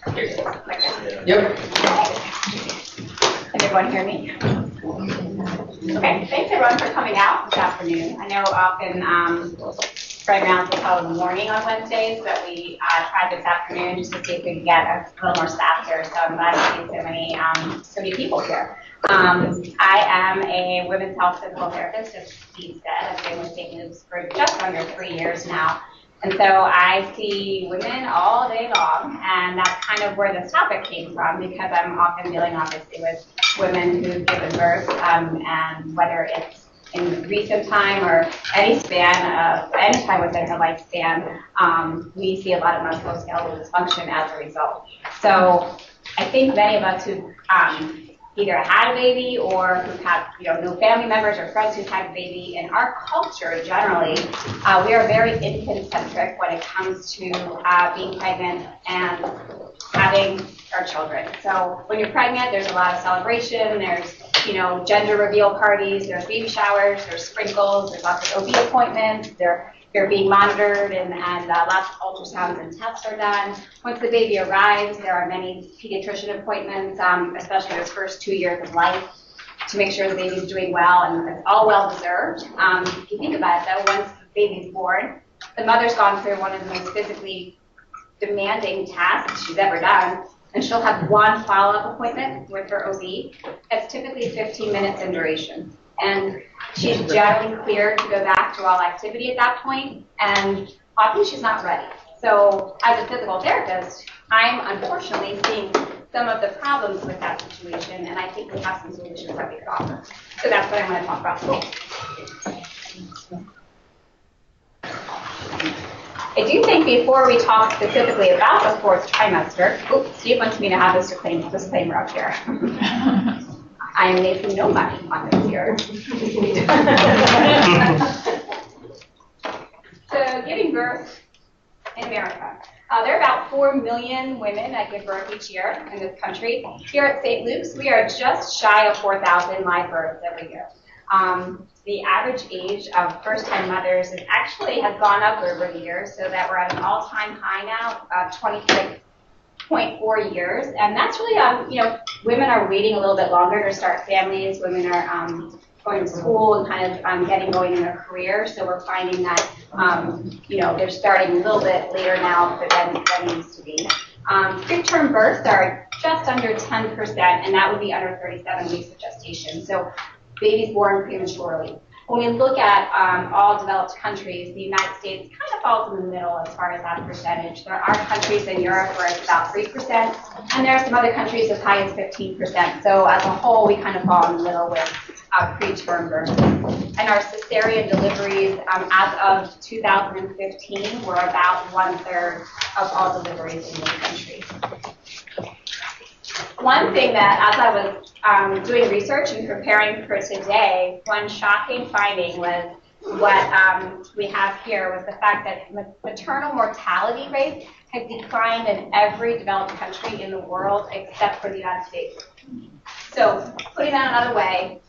Yep. Can everyone hear me? Okay, thanks everyone for coming out this afternoon. I know often programs will come in the morning on Wednesdays, but we tried this afternoon just to see if we could get a little more staff here. So I'm glad to see so many people here. I am a women's health physical therapist, as Steve said. I've been with St. Luke's for just under 3 years now. And so I see women all day long, and that's kind of where this topic came from, because I'm often dealing, obviously, with women who've given birth, and whether it's in recent time or any time within her lifespan, we see a lot of musculoskeletal dysfunction as a result. So I think many of us who either had a baby or who have no family members or friends who've had a baby, in our culture generally, we are very infant-centric when it comes to being pregnant and having our children. So when you're pregnant, there's a lot of celebration. There's gender reveal parties. There's baby showers. There's sprinkles. There's lots of OB appointments. They're being monitored, and lots of ultrasounds and tests are done. Once the baby arrives, there are many pediatrician appointments, especially those first 2 years of life, to make sure the baby's doing well, and it's all well-deserved. If you think about it, though, once the baby's born, the mother's gone through one of the most physically demanding tasks she's ever done, and she'll have one follow-up appointment with her OB. That's typically 15 minutes in duration. And she's generally cleared to go back to all activity at that point, and often she's not ready. So as a physical therapist, I'm unfortunately seeing some of the problems with that situation, and I think we have some solutions that we could offer. So that's what I'm going to talk about today. I do think before we talk specifically about the 4th trimester, Steve wants me to have this disclaimer up here. I am making no money on this here. So giving birth in America. There are about 4 million women that give birth each year in this country. Here at St. Luke's, we are just shy of 4,000 live births every year. The average age of first-time mothers has gone up over the years, so that we're at an all-time high now of 26.4 years, and that's really, women are waiting a little bit longer to start families. Women are going to school and kind of getting going in their career, so we're finding that, they're starting a little bit later now than it used to be. Preterm births are just under 10%, and that would be under 37 weeks of gestation. So babies born prematurely. When we look at all developed countries, the United States kind of falls in the middle as far as that percentage. There are countries in Europe where it's about 3%, and there are some other countries as high as 15%. So as a whole, we kind of fall in the middle with preterm birth. And our cesarean deliveries, as of 2015, were about 1/3 of all deliveries in this country. One thing that, as I was doing research and preparing for today, one shocking finding was what we have here was the fact that maternal mortality rate has declined in every developed country in the world except for the United States. So putting that another way,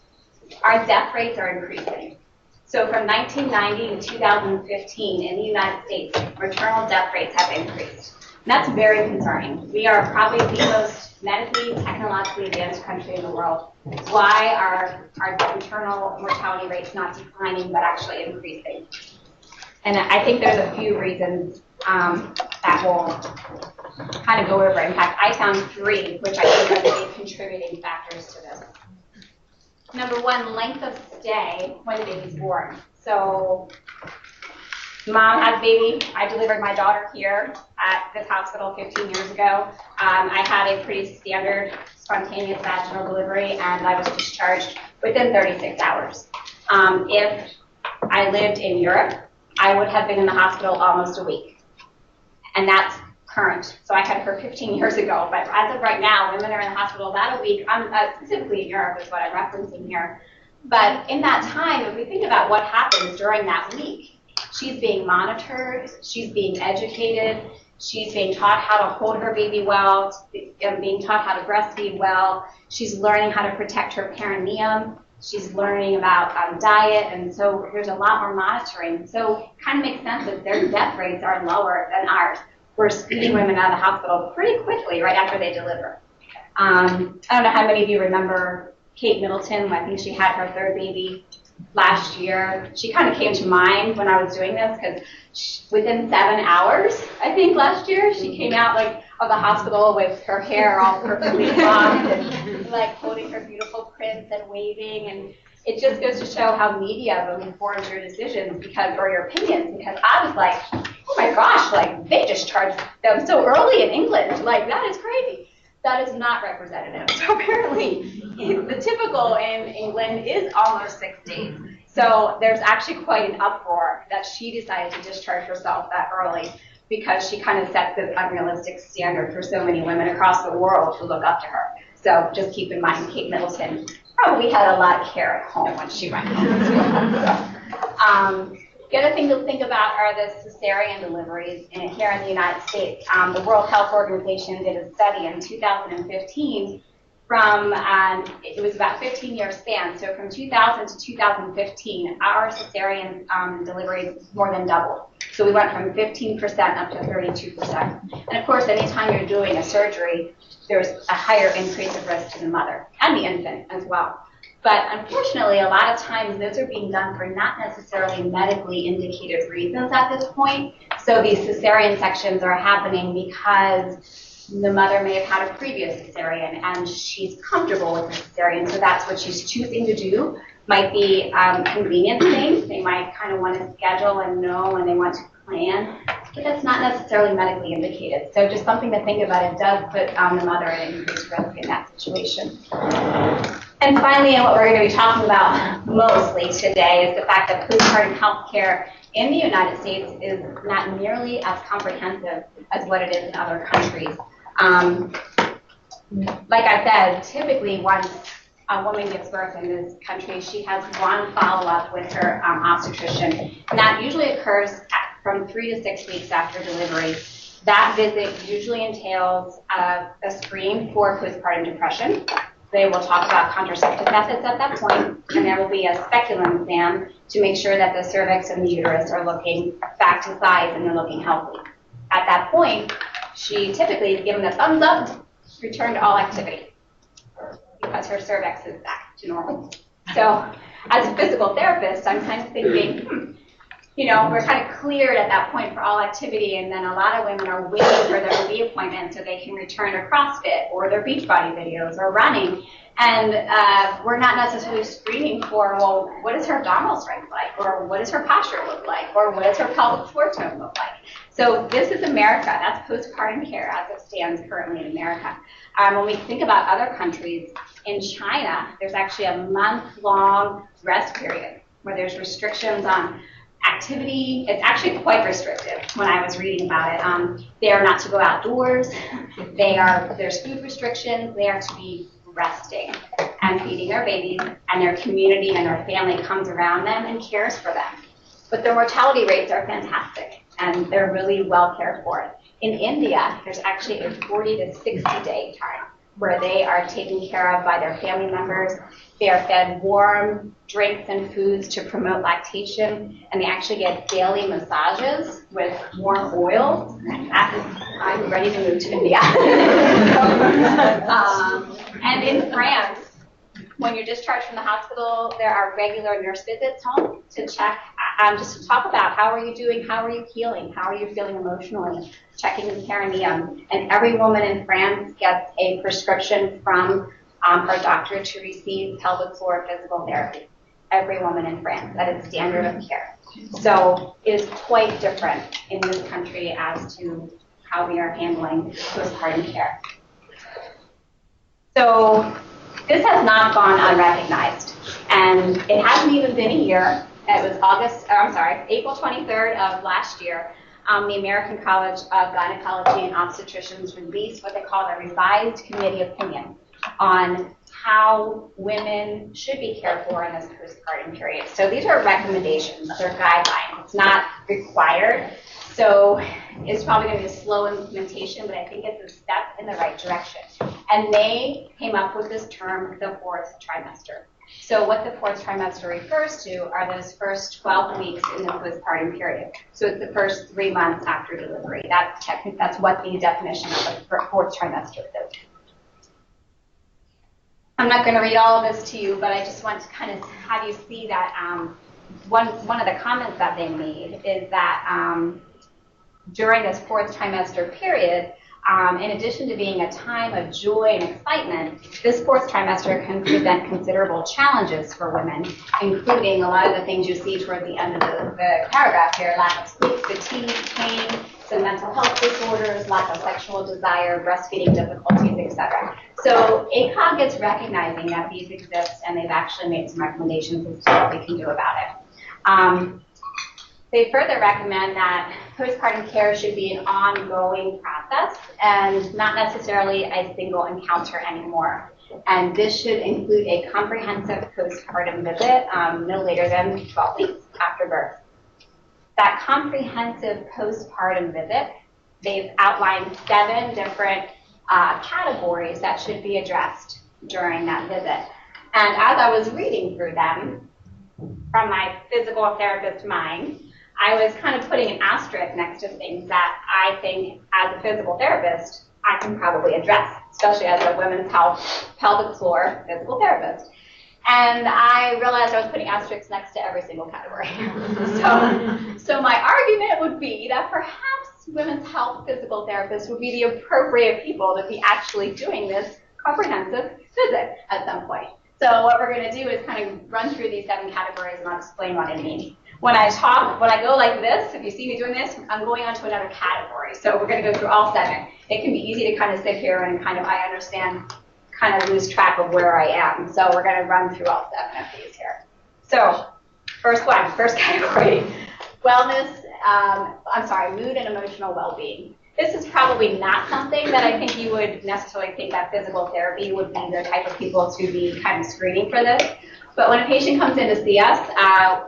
our death rates are increasing. So from 1990 to 2015 in the United States, maternal death rates have increased. And that's very concerning. We are probably the most medically, technologically advanced country in the world. Why are our maternal mortality rates not declining but actually increasing? And I think there's a few reasons that will kind of go over. In fact, I found 3, which I think are the contributing factors to this. Number 1, length of stay when the baby's born. So mom has a baby. I delivered my daughter here at this hospital 15 years ago. I had a pretty standard spontaneous vaginal delivery, and I was discharged within 36 hours. If I lived in Europe, I would have been in the hospital almost a week. And that's current. So I had her 15 years ago. But as of right now, women are in the hospital about a week. Specifically in Europe is what I'm referencing here. But in that time, if we think about what happens during that week, she's being monitored, she's being educated, she's being taught how to hold her baby well, being taught how to breastfeed well, she's learning how to protect her perineum, she's learning about diet, and so there's a lot more monitoring. So it kind of makes sense that their death rates are lower than ours. we're speeding women out of the hospital pretty quickly right after they deliver. I don't know how many of you remember Kate Middleton. I think she had her third baby last year. She kind of came to mind when I was doing this because within 7 hours, I think last year, she came out like of the hospital with her hair all perfectly bobbed and like holding her beautiful prints and waving. And it just goes to show how media really informs your decisions or your opinions, because I was like, oh my gosh, like they discharged them so early in England. Like that is crazy. That is not representative. So apparently the typical in England is almost 6 days. So there's actually quite an uproar that she decided to discharge herself that early, because she kind of set this unrealistic standard for so many women across the world who look up to her. So just keep in mind, Kate Middleton probably had a lot of care at home when she went home. The other thing to think about are the cesarean deliveries here in the United States. The World Health Organization did a study in 2015 from, it was about 15-year span. So from 2000 to 2015, our cesarean deliveries more than doubled. So we went from 15% up to 32%. And of course, anytime you're doing a surgery, there's a higher increase of risk to the mother and the infant as well. But unfortunately, a lot of times those are being done for not necessarily medically indicated reasons at this point. So these cesarean sections are happening because the mother may have had a previous cesarean and she's comfortable with the cesarean, so that's what she's choosing to do. Might be convenience things. They might kind of want to schedule and know when they want to plan, but that's not necessarily medically indicated. So just something to think about. It does put the mother at increased risk in that situation. And finally, and what we're going to be talking about mostly today, is the fact that postpartum health care in the United States is not nearly as comprehensive as what it is in other countries. Like I said, typically once a woman gives birth in this country, she has one follow-up with her obstetrician, and that usually occurs from 3 to 6 weeks after delivery. That visit usually entails a screen for postpartum depression. They will talk about contraceptive methods at that point, and there will be a speculum exam to make sure that the cervix and the uterus are looking back to size and they're looking healthy. At that point, she typically is given a thumbs up, return to all activity, because her cervix is back to normal. So as a physical therapist, I'm kind of thinking, we're kind of cleared at that point for all activity, and then a lot of women are waiting for their OB appointment so they can return to CrossFit or their Beachbody videos or running. And we're not necessarily screening for, well, what does her abdominal strength like? Or what does her posture look like? Or what does her pelvic floor tone look like? So this is America. That's postpartum care as it stands currently in America. When we think about other countries, in China, there's actually a month-long rest period where there's restrictions on activity. It's actually quite restrictive when I was reading about it. They are not to go outdoors. There's food restrictions. They are to be resting and feeding their babies, and their community and their family comes around them and cares for them. But their mortality rates are fantastic, and they're really well cared for. In India, there's actually a 40 to 60 day time where they are taken care of by their family members. They are fed warm drinks and foods to promote lactation, and they actually get daily massages with warm oils. I'm ready to move to India. And in France, when you're discharged from the hospital, there are regular nurse visits home to check, just to talk about how are you doing, how are you healing, how are you feeling emotionally, checking the perineum. And every woman in France gets a prescription from her doctor to receive pelvic floor physical therapy. Every woman in France, that is standard of care. So it is quite different in this country as to how we are handling postpartum care. So this has not gone unrecognized, and it hasn't even been a year. It was April 23rd of last year. The American College of Gynecology and Obstetricians released what they call the Revised Committee Opinion on how women should be cared for in this postpartum period. So these are recommendations, they're guidelines. It's not required. So it's probably going to be a slow implementation, but I think it's a step in the right direction. And they came up with this term, the fourth trimester. So what the fourth trimester refers to are those first 12 weeks in the postpartum period. So it's the first 3 months after delivery. That's what the definition of the fourth trimester is. I'm not going to read all of this to you, but I just want to kind of have you see that one of the comments that they made is that during this fourth trimester period, in addition to being a time of joy and excitement, this fourth trimester can present considerable challenges for women, including a lot of the things you see toward the end of the paragraph here: lack of sleep, fatigue, pain, some mental health disorders, lack of sexual desire, breastfeeding difficulties, etc. So ACOG is recognizing that these exist, and they've actually made some recommendations as to what we can do about it. They further recommend that postpartum care should be an ongoing process and not necessarily a single encounter anymore. And this should include a comprehensive postpartum visit no later than 12 weeks after birth. That comprehensive postpartum visit, they've outlined 7 different categories that should be addressed during that visit. And as I was reading through them, from my physical therapist mind, I was kind of putting an asterisk next to things that I think, as a physical therapist, I can probably address, especially as a women's health, pelvic floor physical therapist. And I realized I was putting asterisks next to every single category. So my argument would be that perhaps women's health physical therapists would be the appropriate people to be actually doing this comprehensive visit at some point. So what we're going to do is kind of run through these 7 categories, and I'll explain what I mean. When I go like this, if you see me doing this, I'm going on to another category. So we're going to go through all 7. It can be easy to kind of sit here and I understand, kind of lose track of where I am. So we're going to run through all 7 of these here. So first category, mood and emotional well-being. This is probably not something that I think you would necessarily think that physical therapy would be the type of people to be kind of screening for this. But when a patient comes in to see us,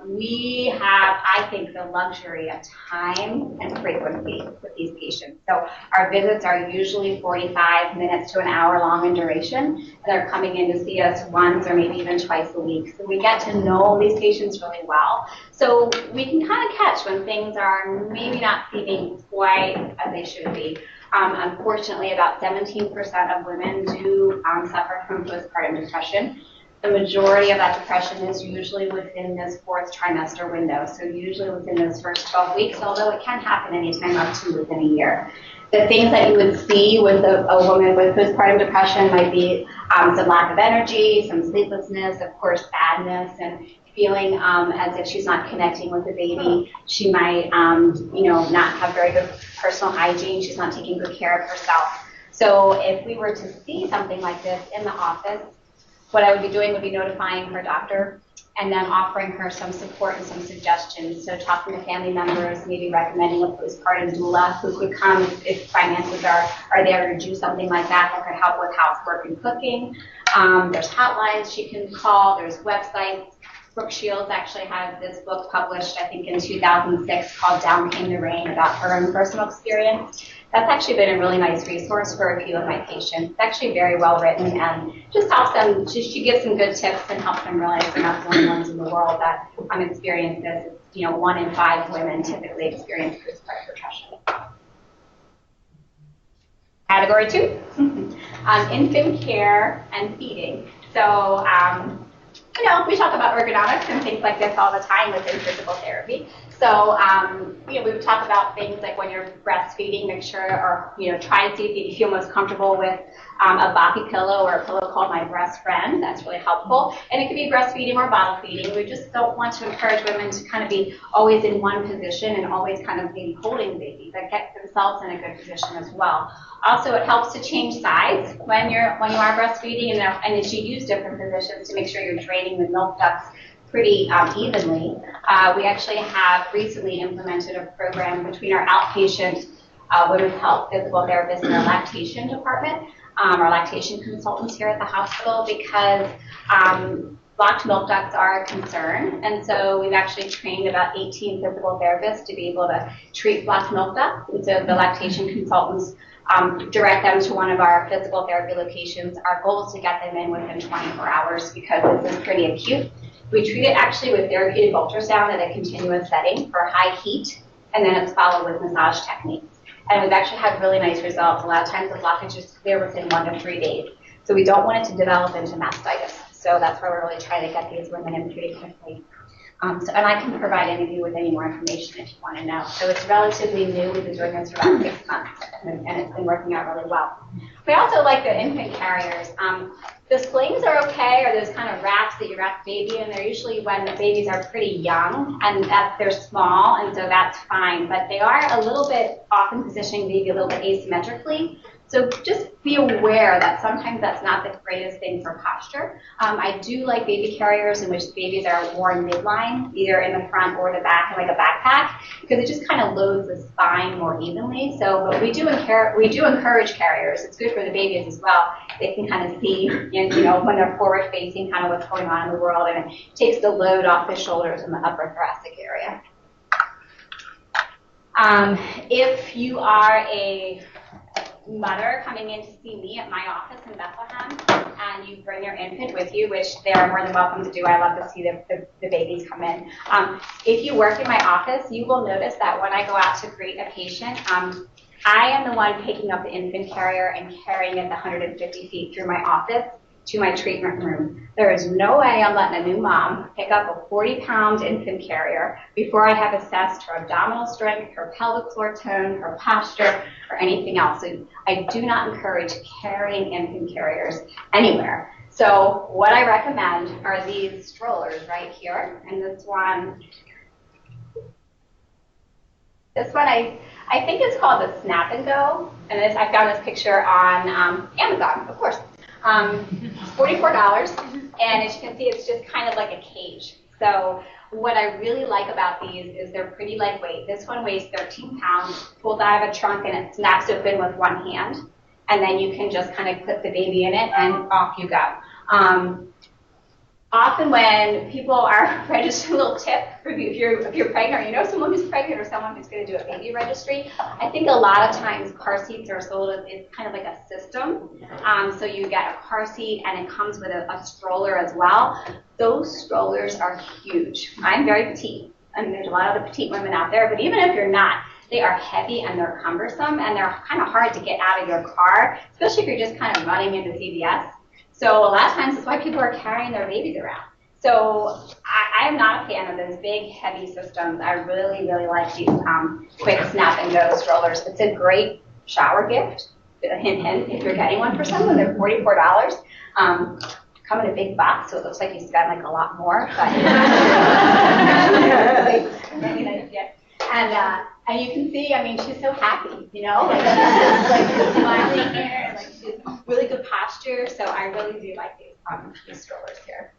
we have, I think, the luxury of time and frequency with these patients. So our visits are usually 45 minutes to an hour long in duration, and they're coming in to see us once or maybe even twice a week. So we get to know these patients really well. So we can kind of catch when things are maybe not seeming quite as they should be. Unfortunately, about 17% of women do suffer from postpartum depression. The majority of that depression is usually within this fourth trimester window, so usually within those first 12 weeks, although it can happen anytime up to within a year. The things that you would see with a woman with postpartum depression might be some lack of energy, some sleeplessness, of course, sadness, and feeling as if she's not connecting with the baby. She might, not have very good personal hygiene. She's not taking good care of herself. So if we were to see something like this in the office, what I would be doing would be notifying her doctor and then offering her some support and some suggestions. So talking to family members, maybe recommending a postpartum doula who could come if finances are there to do something like that could help with housework and cooking. There's hotlines she can call. There's websites. Brooke Shields actually has this book published, I think, in 2006 called Down Came the Rain, about her own personal experience. That's actually been a really nice resource for a few of my patients. It's actually very well written and just helps them, she gives some good tips and helps them realize they're not the only ones in the world that experience this. 1 in 5 women typically experience postpartum depression. Category 2, infant care and feeding. So, we talk about ergonomics and things like this all the time within physical therapy. So, we would talk about things like when you're breastfeeding, make sure, or, try to see if you feel most comfortable with a boppy pillow or a pillow called My Breast Friend. That's really helpful. And it could be breastfeeding or bottle feeding. We just don't want to encourage women to kind of be always in one position and always kind of maybe holding the baby, but get themselves in a good position as well. Also, it helps to change sides when you are breastfeeding, and as you use different positions to make sure you're draining the milk ducts pretty evenly. We actually have recently implemented a program between our outpatient women's health physical therapists and our lactation department, our lactation consultants here at the hospital, because blocked milk ducts are a concern, and so we've actually trained about 18 physical therapists to be able to treat blocked milk ducts. And so the lactation consultants direct them to one of our physical therapy locations. Our goal is to get them in within 24 hours because this is pretty acute. We treat it actually with therapeutic ultrasound at a continuous setting for high heat, and then it's followed with massage techniques. And we've actually had really nice results. A lot of times the blockage is clear within 1 to 3 days. So we don't want it to develop into mastitis. So that's why we're really trying to get these women in pretty quickly. And I can provide any of you with any more information if you want to know. So it's relatively new. We've been doing this for about 6 months, and it's been working out really well. We also like the infant carriers. The slings are okay, or those kind of wraps that you wrap the baby in. They're usually when the babies are pretty young, and they're small, and so that's fine. But they are a little bit often positioning the baby a little bit asymmetrically. So just be aware that sometimes that's not the greatest thing for posture. I do like baby carriers in which the babies are worn midline, either in the front or the back, like a backpack, because it just kind of loads the spine more evenly. So, but we do encourage carriers. It's good for the babies as well. They can kind of see, when they're forward facing, kind of what's going on in the world, and it takes the load off the shoulders and the upper thoracic area. If you are a mother coming in to see me at my office in Bethlehem, and you bring your infant with you, which they are more than welcome to do. I love to see the babies come in. If you work in my office, you will notice that when I go out to greet a patient, I am the one picking up the infant carrier and carrying it the 150 feet through my office to my treatment room. There is no way I'm letting a new mom pick up a 40-pound infant carrier before I have assessed her abdominal strength, her pelvic floor tone, her posture, or anything else. So I do not encourage carrying infant carriers anywhere. So what I recommend are these strollers right here, and this one I think it's called the Snap and Go, and I found this picture on Amazon, of course. It's $44, and as you can see, it's just kind of like a cage. So what I really like about these is they're pretty lightweight. This one weighs 13 pounds, pulls out of a trunk, and it snaps open with one hand, and then you can just kind of clip the baby in it, and off you go. Often when people are registered, a little tip, if you're pregnant, or you know someone who's pregnant or someone who's going to do a baby registry, I think a lot of times car seats are sold as it's kind of like a system. So you get a car seat and it comes with a stroller as well. Those strollers are huge. I'm very petite, and there's a lot of the petite women out there, but even if you're not, they are heavy and they're cumbersome and they're kind of hard to get out of your car, especially if you're just kind of running into CVS. So a lot of times that's why people are carrying their babies around. So I am not a fan of those big, heavy systems. I really, really like these quick snap and go strollers. It's a great shower gift. Hint, hint, if you're getting one for someone, they're $44. Come in a big box, so it looks like you spent like a lot more. But really nice gift. And you can see, I mean, she's so happy, like she's smiling here, and like she's really good posture. So I really do like these strollers here.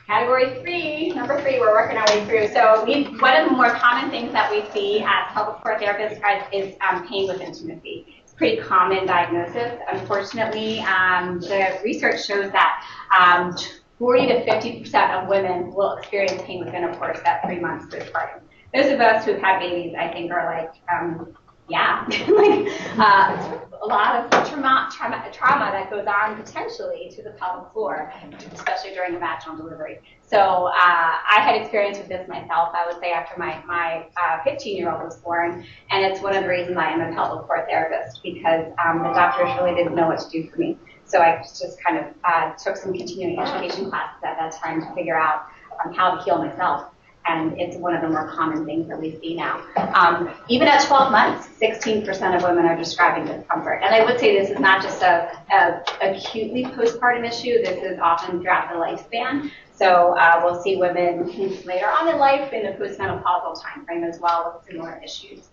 Category 3, number 3, we're working our way through. So one of the more common things that we see as pelvic floor therapists is pain with intimacy. It's a pretty common diagnosis. Unfortunately, the research shows that 40 to 50% of women will experience pain with intercourse at 3 months postpartum. Those of us who've had babies, I think, are like, a lot of trauma that goes on potentially to the pelvic floor, especially during the vaginal delivery. So I had experience with this myself, I would say, after my 15-year-old was born, and it's one of the reasons I am a pelvic floor therapist, because the doctors really didn't know what to do for me. So I just kind of took some continuing education classes at that time to figure out how to heal myself. And it's one of the more common things that we see now. Even at 12 months, 16% of women are describing discomfort. And I would say this is not just a acutely postpartum issue. This is often throughout the lifespan. So we'll see women later on in life in the postmenopausal time frame as well with similar issues.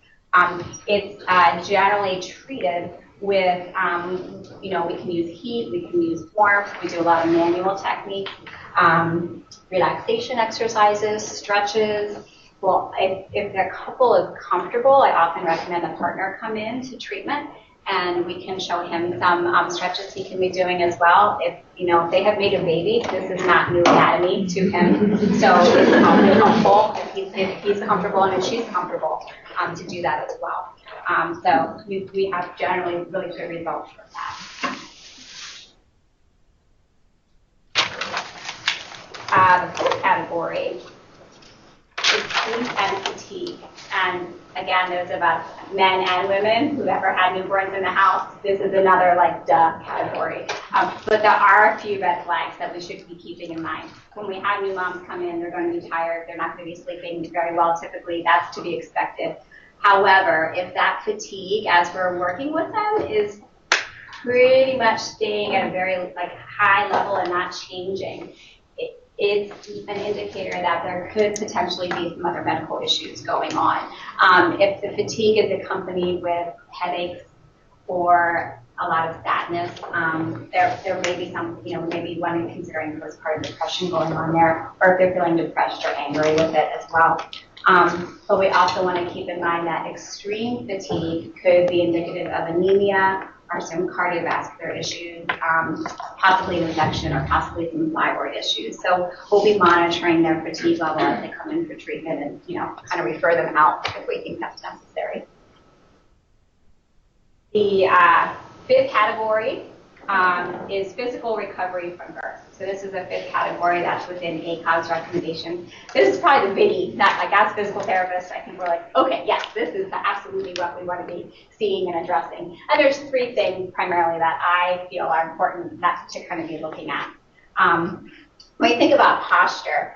It's generally treated with, we can use heat, we can use warmth, we do a lot of manual techniques. Relaxation exercises, stretches. Well, if the couple is comfortable, I often recommend the partner come in to treatment, and we can show him some stretches he can be doing as well. If they have made a baby, this is not new anatomy to him, so it's helpful if he's comfortable and if she's comfortable to do that as well. So we have generally really good results from that. The fourth category is sleep and fatigue. And again, there's about men and women who've ever had newborns in the house. This is another duh category. But there are a few red flags that we should be keeping in mind. When we have new moms come in, they're going to be tired. They're not going to be sleeping very well typically. That's to be expected. However, if that fatigue, as we're working with them, is pretty much staying at a very high level and not changing, it's an indicator that there could potentially be some other medical issues going on. If the fatigue is accompanied with headaches or a lot of sadness, there may be some, maybe one considering postpartum depression going on there, or if they're feeling depressed or angry with it as well. But we also want to keep in mind that extreme fatigue could be indicative of anemia or some cardiovascular issues, possibly an infection or possibly some thyroid issues. So we'll be monitoring their fatigue level as they come in for treatment and, kind of refer them out if we think that's necessary. The fifth category is physical recovery from birth. So this is a fifth category that's within ACOG's recommendation. This is probably the biggie that, as physical therapists, I think we're okay, yes, this is absolutely what we want to be seeing and addressing. And there's three things primarily that I feel are important to kind of be looking at. When you think about posture,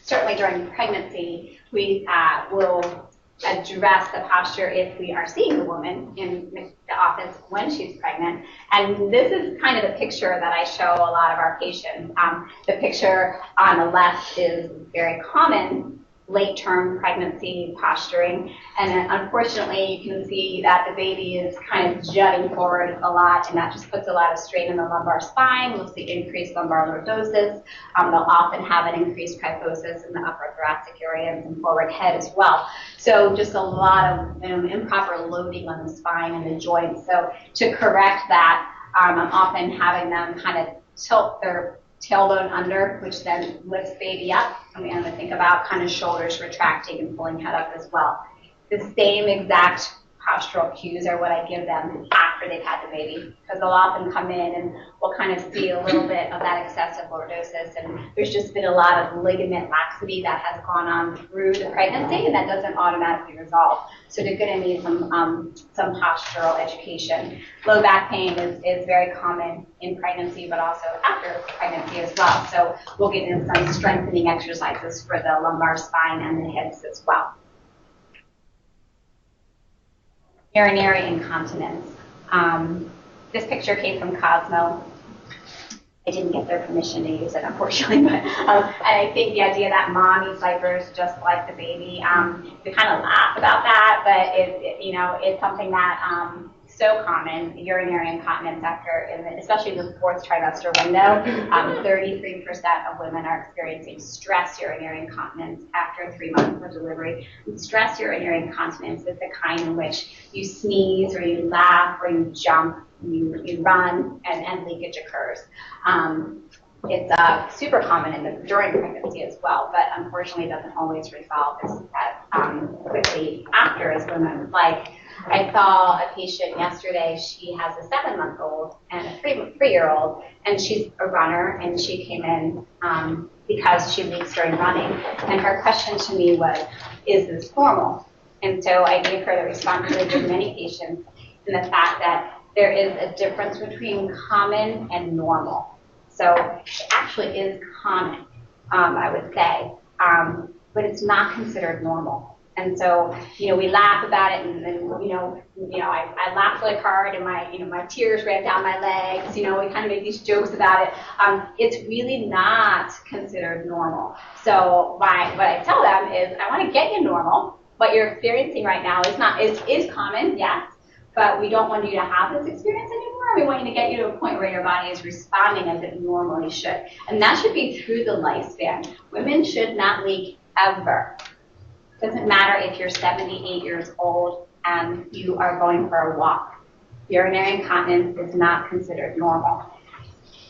certainly during pregnancy, we will address the posture if we are seeing the woman in the office when she's pregnant. And this is kind of the picture that I show a lot of our patients. The picture on the left is very common late-term pregnancy posturing. And unfortunately, you can see that the baby is kind of jutting forward a lot, and that just puts a lot of strain in the lumbar spine. We'll see increased lumbar lordosis. They'll often have an increased kyphosis in the upper thoracic area and some forward head as well. So just a lot of improper loading on the spine and the joints. So to correct that, I'm often having them kind of tilt their tailbone under, which then lifts baby up. And we have to think about kind of shoulders retracting and pulling head up as well. The same exact postural cues are what I give them after they've had the baby, because they'll often come in and we'll kind of see a little bit of that excessive lordosis, and there's just been a lot of ligament laxity that has gone on through the pregnancy, and that doesn't automatically resolve. So they're going to need some postural education. Low back pain is very common in pregnancy, but also after pregnancy as well. So we'll get in some strengthening exercises for the lumbar spine and the hips as well. Urinary incontinence. This picture came from Cosmo. I didn't get their permission to use it, unfortunately, but and I think the idea that mom eats diapers just like the baby, we kind of laugh about that, but it's something that so common, urinary incontinence especially the fourth trimester window. 33% of women are experiencing stress urinary incontinence after 3 months of delivery. And stress urinary incontinence is the kind in which you sneeze or you laugh or you jump, you run, and leakage occurs. It's super common during pregnancy as well, but unfortunately doesn't always resolve as quickly after as women would like. I saw a patient yesterday. She has a 7-month-old and a 3-year-old, and she's a runner, and she came in because she leaks during running. And her question to me was, is this normal? And so I gave her the response that I give many patients in the fact that there is a difference between common and normal. So it actually is common, I would say, but it's not considered normal. And so, we laugh about it, and I laughed really hard, and my tears ran down my legs. We kind of make these jokes about it. It's really not considered normal. So what I tell them is, I want to get you normal. What you're experiencing right now is common, yes, but we don't want you to have this experience anymore. We want you to get you to a point where your body is responding as it normally should, and that should be through the lifespan. Women should not leak ever. Doesn't matter if you're 78 years old and you are going for a walk. urinary incontinence is not considered normal.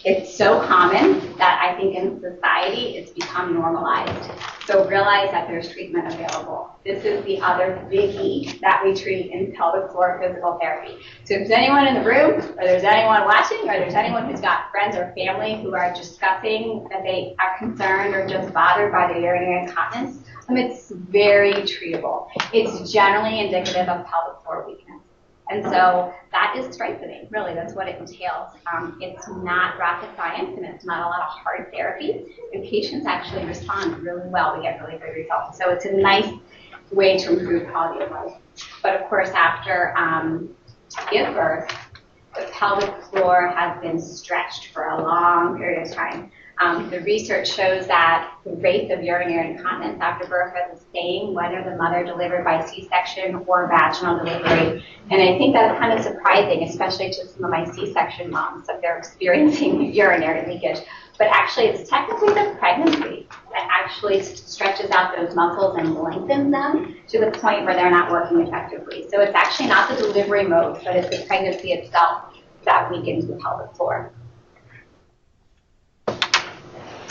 It's so common that I think in society it's become normalized. So realize that there's treatment available. This is the other biggie that we treat in pelvic floor physical therapy. So if there's anyone in the room, or there's anyone watching, or there's anyone who's got friends or family who are discussing that they are concerned or just bothered by the urinary incontinence, it's very treatable. It's generally indicative of pelvic floor weakness. And so that is strengthening, really, that's what it entails. It's not rocket science, and it's not a lot of hard therapy, and patients actually respond really well. We get really good results. So it's a nice way to improve quality of life. But of course, after give birth, the pelvic floor has been stretched for a long period of time. The research shows that the rate of urinary incontinence after birth is the same whether the mother delivered by C-section or vaginal delivery. And I think that's kind of surprising, especially to some of my C-section moms, that they're experiencing urinary leakage. But actually, it's technically the pregnancy that actually stretches out those muscles and lengthens them to the point where they're not working effectively. So it's actually not the delivery mode, but it's the pregnancy itself that weakens the pelvic floor.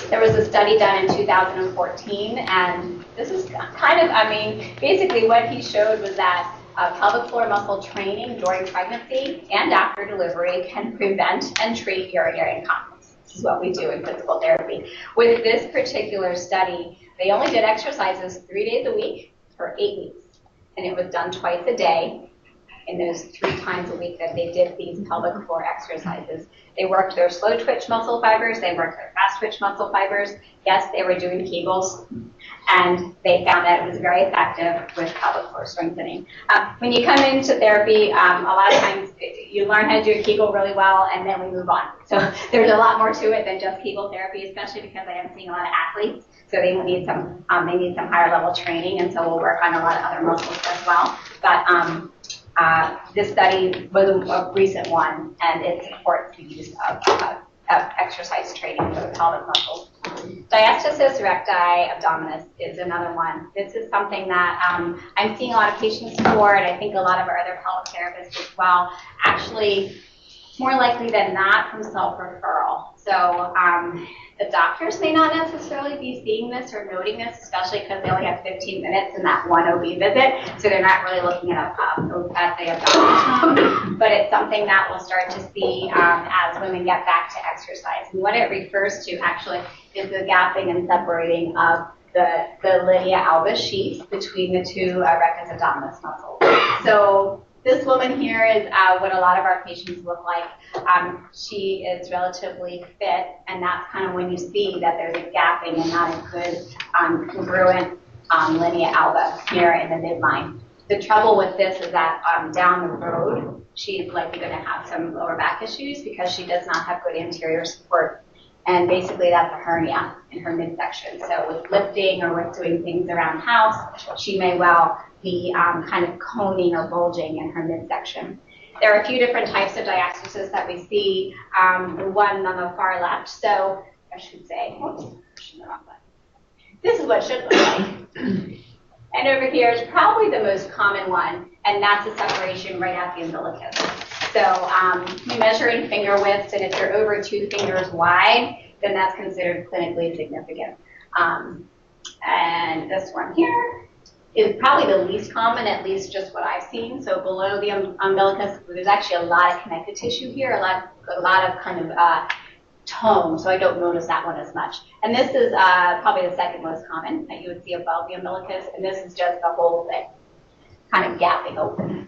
There was a study done in 2014, and this is kind of, basically what he showed was that pelvic floor muscle training during pregnancy and after delivery can prevent and treat urinary incontinence. This is what we do in physical therapy. With this particular study, they only did exercises 3 days a week for 8 weeks, and it was done twice a day. In those 3 times a week that they did these pelvic floor exercises. They worked their slow twitch muscle fibers, they worked their fast twitch muscle fibers. Yes, they were doing Kegels, and they found that it was very effective with pelvic floor strengthening. When you come into therapy, a lot of times you learn how to do a Kegel really well, and then we move on. So there's a lot more to it than just Kegel therapy, especially because I am seeing a lot of athletes, so they need some higher level training, and so we'll work on a lot of other muscles as well. But this study was a recent one, and it supports the use of exercise training for the pelvic muscles. Diastasis Recti abdominis is another one. This is something that I'm seeing a lot of patients for, and I think a lot of our other pelvic therapists as well, actually more likely than not from self-referral. So the doctors may not necessarily be seeing this or noting this, especially because they only have 15 minutes in that one OB visit, so they're not really looking at the abdominal. But it's something that we'll start to see as women get back to exercise. And what it refers to actually is the gapping and separating of the linea alba sheaths between the 2 rectus abdominis muscles. So this woman here is what a lot of our patients look like. She is relatively fit, and that's kind of when you see that there's a gapping and not a good congruent linea alba here in the midline. The trouble with this is that down the road, she's likely going to have some lower back issues because she does not have good anterior support. And basically that's a hernia in her midsection. So with lifting or with doing things around the house, she may well be kind of coning or bulging in her midsection. There are a few different types of diastasis that we see. The one on the far left, so I should say, this is what it should look like. And over here is probably the most common one, and that's a separation right at the umbilicus. So we measure in finger widths, and if they're over 2 fingers wide, then that's considered clinically significant. And this one here is probably the least common, at least just what I've seen. So below the umbilicus, there's actually a lot of connective tissue here, a lot of kind of tone, so I don't notice that one as much. And this is probably the second most common that you would see above the umbilicus, and this is just the whole thing kind of gapping open.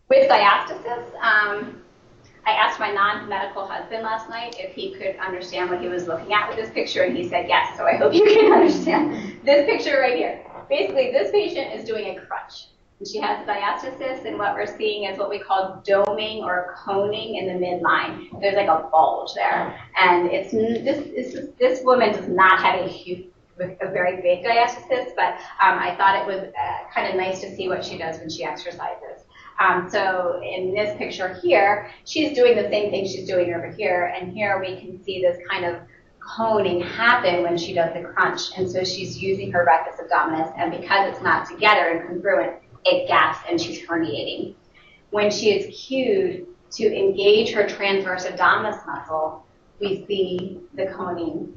With diastasis, I asked my non-medical husband last night if he could understand what he was looking at with this picture, and he said yes, so I hope you can understand. This picture right here. Basically, this patient is doing a crutch. And she has diastasis, and what we're seeing is what we call doming or coning in the midline. There's like a bulge there. And it's this woman does not have a very big diastasis, but I thought it was kind of nice to see what she does when she exercises. So in this picture here, she's doing the same thing she's doing over here, and here we can see this kind of coning happen when she does the crunch, and so she's using her rectus abdominis, and because it's not together and congruent, it gaps and she's herniating. when she is cued to engage her transverse abdominis muscle, we see the coning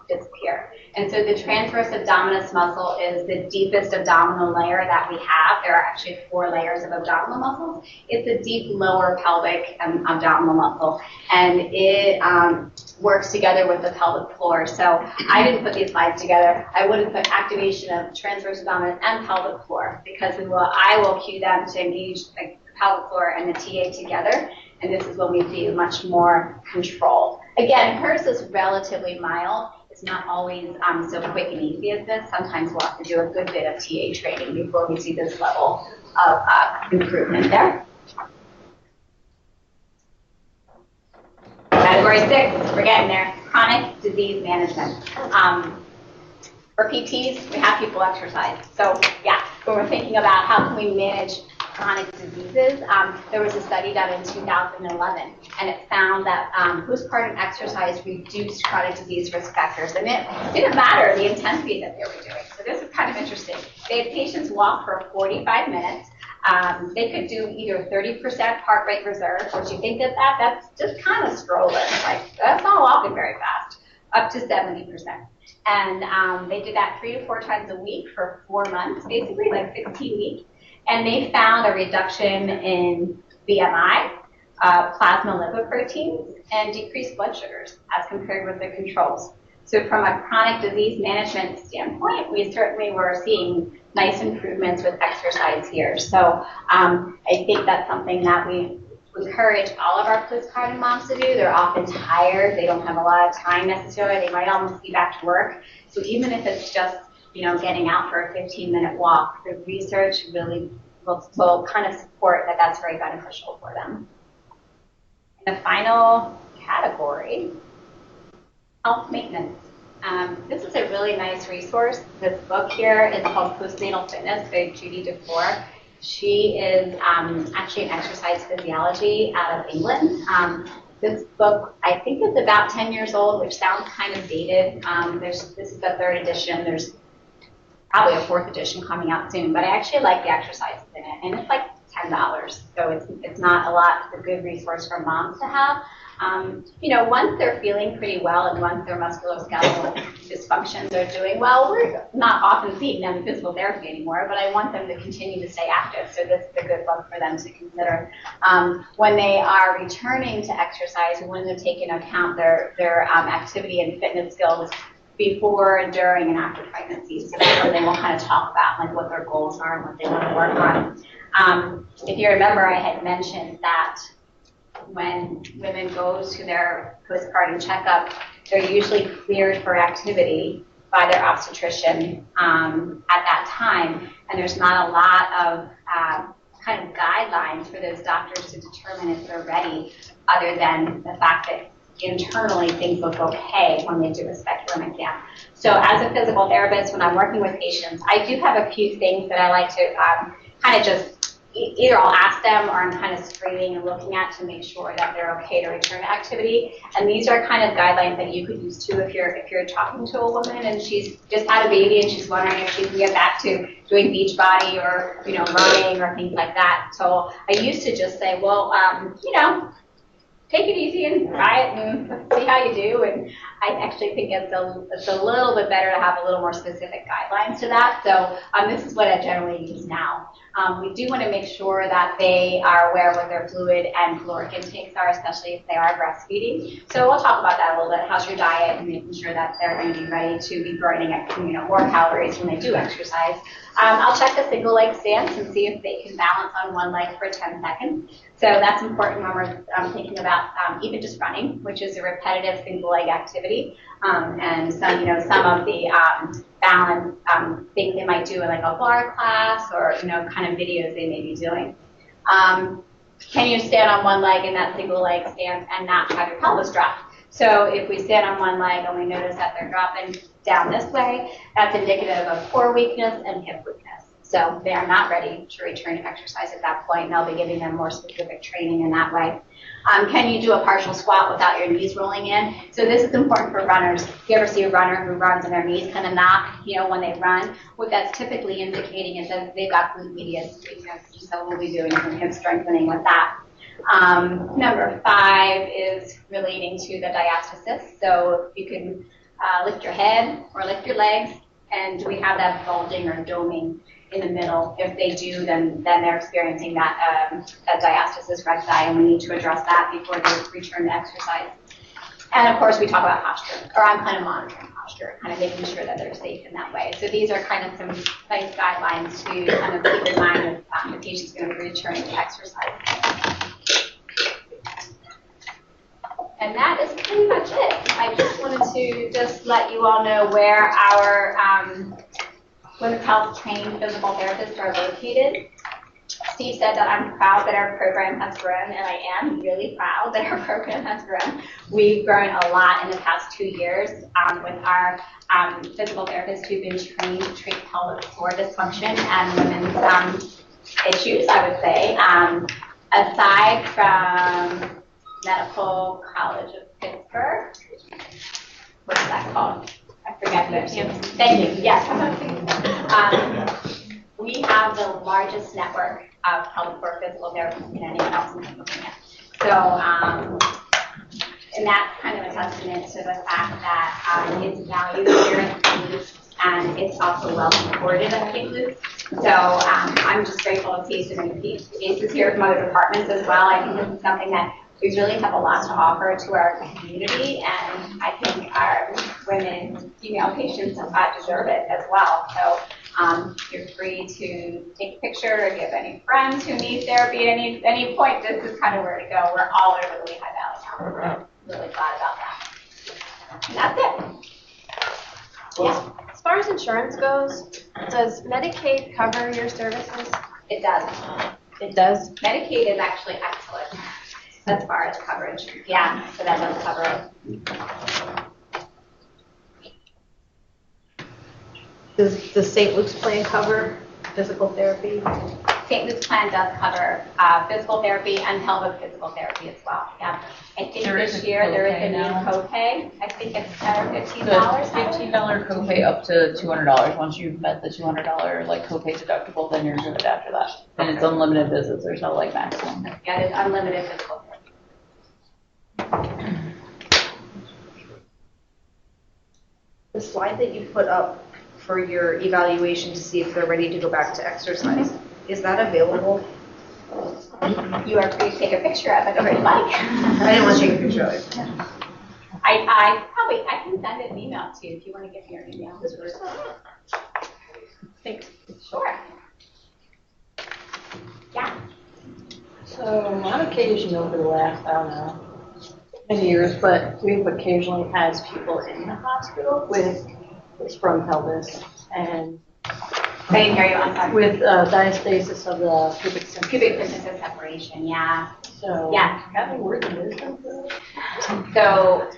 disappear. And so the transverse abdominis muscle is the deepest abdominal layer that we have. There are actually 4 layers of abdominal muscles. It's a deep lower pelvic abdominal muscle, and it works together with the pelvic floor. So I didn't put these slides together. I would have put activation of transverse abdominis and pelvic floor, because I will cue them to engage the pelvic floor and the TA together, and this is when we see much more control. Again, hers is relatively mild. It's not always so quick and easy as this. Sometimes we'll have to do a good bit of TA training before we see this level of improvement there. Category 6, we're getting there. Chronic disease management. For PTs, we have people exercise. So yeah, when we're thinking about how can we manage chronic diseases, there was a study done in 2011, and it found that postpartum exercise reduced chronic disease risk factors, and it didn't matter the intensity that they were doing. So this is kind of interesting. They had patients walk for 45 minutes. They could do either 30% heart rate reserve, which you think of that's just kind of Strollers. Like, that's not walking very fast, up to 70%. And they did that 3 to 4 times a week for 4 months, basically, like 16 weeks. And they found a reduction in BMI, plasma lipoproteins, and decreased blood sugars as compared with the controls. So from a chronic disease management standpoint, we certainly were seeing nice improvements with exercise here. So I think that's something that we encourage all of our postpartum moms to do. They're often tired. They don't have a lot of time necessarily. They might almost be back to work. So even if it's just getting out for a 15-minute walk, the research really will kind of support that that's very beneficial for them. And the final category, health maintenance. This is a really nice resource. This book here is called Postnatal Fitness by Judy DeFore. She is actually an exercise physiology out of England. This book, I think, is about 10 years old, which sounds kind of dated. This is the 3rd edition. There's probably a 4th edition coming out soon, but I actually like the exercises in it, and it's like $10, so it's not a lot. It's a good resource for moms to have. Once they're feeling pretty well and once their musculoskeletal dysfunctions are doing well, we're not often seeing them in physical therapy anymore, but I want them to continue to stay active, so this is a good book for them to consider. When they are returning to exercise, we want to take into account their activity and fitness skills before, during, and after pregnancy. So that's when they will kind of talk about like what their goals are and what they want to work on. If you remember, I had mentioned that when women go to their postpartum checkup, they're usually cleared for activity by their obstetrician at that time, and there's not a lot of kind of guidelines for those doctors to determine if they're ready, other than the fact that internally things look okay when they do a speculum exam. So as a physical therapist, when I'm working with patients, I do have a few things that I like to kind of just either I'll ask them or I'm kind of screening and looking at to make sure that they're okay to return to activity. And these are kind of guidelines that you could use too if you're talking to a woman and she's just had a baby and she's wondering if she can get back to doing beach body or running or things like that. So I used to just say, well, take it easy and try it and see how you do. And I actually think it's a little bit better to have a little more specific guidelines to that. So this is what I generally use now. We do want to make sure that they are aware of what their fluid and caloric intakes are, especially if they are breastfeeding. So we'll talk about that a little bit. How's your diet, and making sure that they're going to be ready to be burning more calories when they do exercise. I'll check the single leg stance and see if they can balance on one leg for 10 seconds. So that's important when we're thinking about even just running, which is a repetitive single leg activity. And some of the balance things they might do in like a bar class or kind of videos they may be doing. Can you stand on one leg in that single leg stance and not have your pelvis drop? So if we stand on one leg and we notice that they're dropping down this way, that's indicative of core weakness and hip weakness. So they are not ready to return to exercise at that point, and I'll be giving them more specific training in that way. Can you do a partial squat without your knees rolling in? So this is important for runners. If you ever see a runner who runs and their knees kind of knock, when they run, what that's typically indicating is that they've got glute medius weakness. So we'll be doing some hip strengthening with that. Number 5 is relating to the diastasis. So you can lift your head or lift your legs, and do we have that bulging or doming in the middle? If they do, then they're experiencing that diastasis recti, and we need to address that before they return to exercise. And of course, we talk about posture, or I'm kind of monitoring posture, kind of making sure that they're safe in that way. So these are kind of some nice guidelines to kind of keep in mind if the patient's going to be returning to exercise. And that is pretty much it. I just wanted to just let you all know where our women's health trained physical therapists are located. Steve said that I'm proud that our program has grown, and I am really proud that our program has grown. We've grown a lot in the past 2 years with our physical therapists who've been trained to treat pelvic floor dysfunction and women's issues, I would say. Aside from Medical College of Pittsburgh. What's that called? I forget. Thank you. Yes. We have the largest network of pelvic floor physical therapists in anyone else in Pennsylvania. So, and that's kind of a testament to the fact that it's valued here at St. and it's also well supported at St. Luke's. So I'm just grateful to see so many cases here from other departments as well. I think this is something that we really have a lot to offer to our community, and I think our women, female patients deserve it as well. So you're free to take a picture or give any friends who need therapy at any point. This is kind of where to go. We're all over the Lehigh Valley now. We're really glad about that. And that's it. Well, as far as insurance goes, does Medicaid cover your services? It does. It does? Medicaid is actually excellent as far as coverage. Yeah, so that does cover it. Does the St. Luke's plan cover physical therapy? St. Luke's plan does cover physical therapy and pelvic physical therapy as well. Yeah. I think this year there is a new copay. I think it's $10 or $15. $15 copay up to $200. Once you've met the $200 like copay deductible, then you're good after that. And it's unlimited visits. There's no like maximum. Yeah, it's unlimited physical therapy. The slide that you put up for your evaluation to see if they're ready to go back to exercise, is that available? You are free to take a picture of it if you'd like. I didn't want to take a picture of it. I can send an email to you if you want to give me your email. Thanks. Sure. Yeah. So on occasion over the last, I don't know, many years, but we've occasionally had people in the hospital with sprung pelvis and I didn't hear you, I'm sorry. with diastasis of the pubic symphysis. Pubic symphysis separation, yeah. So yeah. Have any words of wisdom for that? So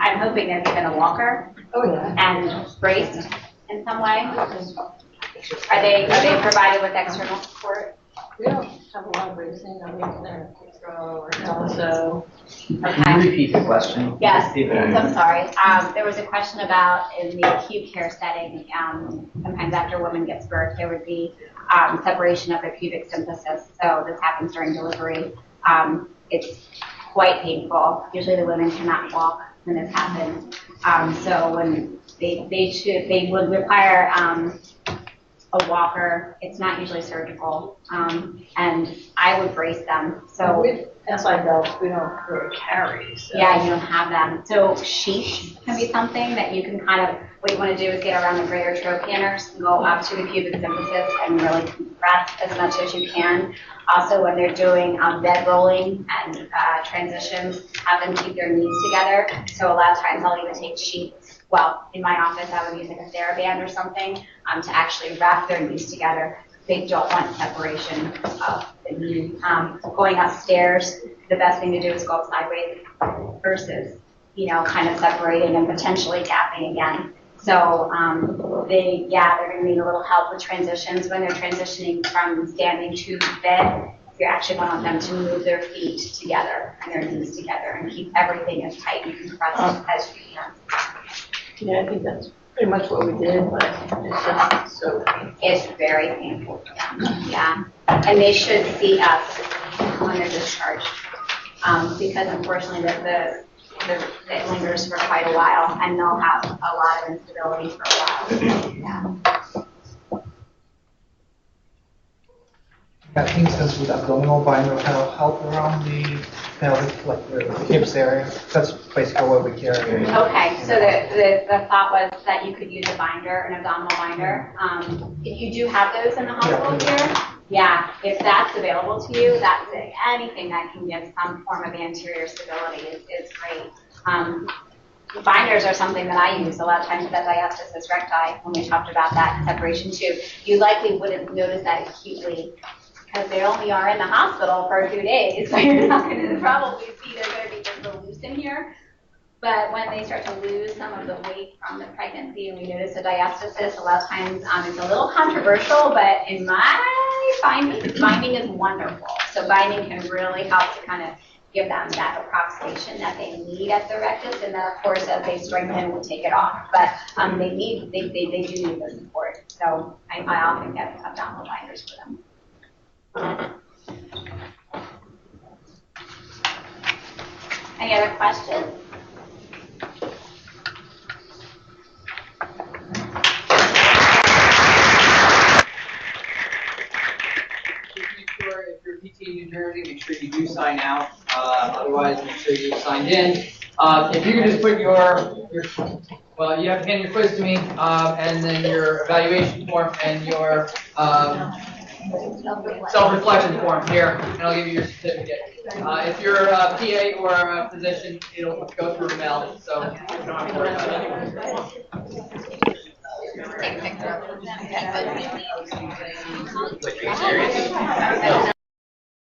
I'm hoping they're given a walker. Oh yeah. And braced in some way. Are they provided with external support? We don't have a lot of bracing. I mean, they're or so. Okay. Can you repeat the question? Yes, I'm sorry. There was a question about in the acute care setting, sometimes after a woman gives birth, there would be separation of the pubic symphysis. So this happens during delivery. It's quite painful. Usually the women cannot walk when this happens. So when they would require a walker. It's not usually surgical, and I would brace them. So with SI belts, we don't really carry. So. Yeah, you don't have them. So sheaths can be something that you can kind of, what you want to do is get around the greater trochanter, go up to the pubic symphysis and really compress as much as you can. Also, when they're doing bed rolling and transitions, have them keep their knees together. So a lot of times I'll even take sheets. Well, in my office, I would use like a TheraBand or something to actually wrap their knees together. They don't want separation of the knee. Going upstairs, the best thing to do is go up sideways versus, kind of separating and potentially gapping again. So they're going to need a little help with transitions when they're transitioning from standing to bed. you actually want them to move their feet together and their knees together and keep everything as tight and compressed as you can. Yeah, I think that's pretty much what we did, but it's just so painful. It's very painful for them. Yeah. And they should see us when they're discharged. Because unfortunately it lingers for quite a while and they'll have a lot of instability for a while. Yeah. Got instance with abdominal binder kind of help around the pelvic, like the hips area. That's basically what we carry. Okay, so the thought was that you could use a binder, an abdominal binder. If you do have those in the hospital here, yeah, if that's available to you, that's it. Anything that can give some form of anterior stability is great. Binders are something that I use a lot of times with diastasis recti when we talked about that separation too. You likely wouldn't notice that acutely because they only are in the hospital for a few days, so you're not going to probably see they're going to be just so loose in here. But when they start to lose some of the weight from the pregnancy and we notice a diastasis, a lot of times it's a little controversial, but in my finding, binding is wonderful. So binding can really help to kind of give them that approximation that they need at the rectus, and then of course as they strengthen, we'll take it off. But they do need the support. So I often get abdominal binders for them. Any other questions? If you're a PT in New Jersey, make sure you do sign out. Otherwise, make sure you're signed in. If you could just put your well, you have to hand your quiz to me, and then your evaluation form and your self-reflection form here, and I'll give you your certificate. If you're a PA or a physician, it'll go through mail, so you don't have to worry about it.